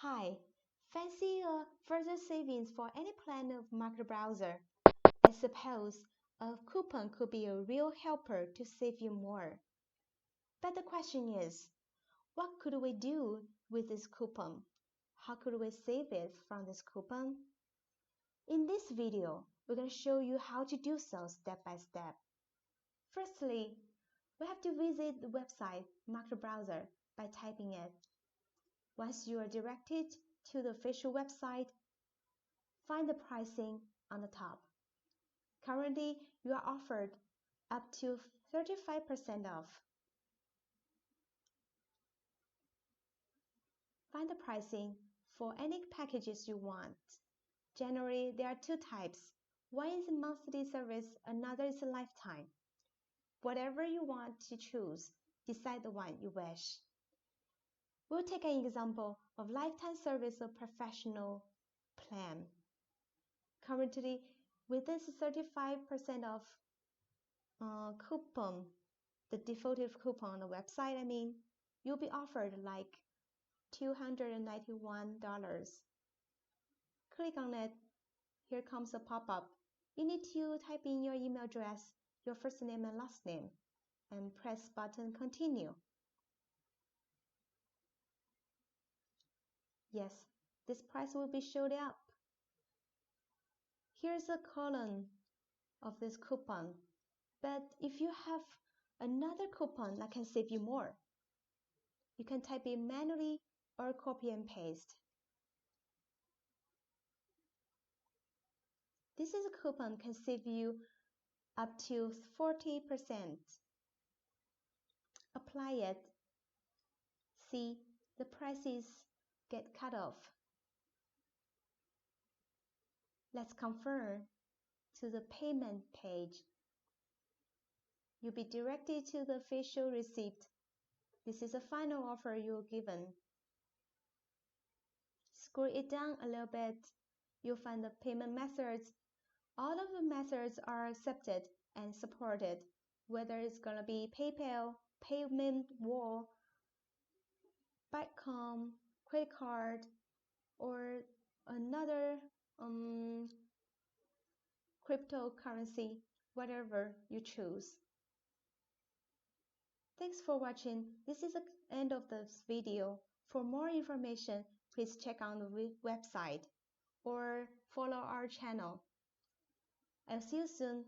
Hi, fancy further savings for any plan of market browser? I suppose a coupon could be a real helper to save you more. But the question is, what could we do with this coupon? How could we save it from this coupon? In this video, we're going to show you how to do so step by step. Firstly, we have to visit the website Market Browser by typing it. Once you are directed to the official website, find the pricing on the top. Currently, you are offered up to 35% off. Find the pricing for any packages you want. Generally, there are two types. One is a monthly service, another is a lifetime. Whatever you want to choose, decide the one you wish. We'll take an example of lifetime service or professional plan. Currently, with this 35% off coupon, the defaulted coupon on the website, you'll be offered like $291. Click on it. Here comes a pop-up. You need to type in your email address, your first name and last name, and press button continue. Yes, this price will be showed up. Here's a column of this coupon. But if you have another coupon that can save you more, you can type it manually or copy and paste. This is a coupon can save you up to 40%. Apply it. See, the prices get cut off. Let's confirm to the payment page. You'll be directed to the official receipt. This is the final offer you're given. Scroll it down a little bit. You'll find the payment methods. All of the methods are accepted and supported, whether it's going to be PayPal, Payment Wall, Bitcoin, credit card, or another cryptocurrency, whatever you choose. Thanks for watching. This is the end of this video. For more information, please check out the website or follow our channel. I'll see you soon.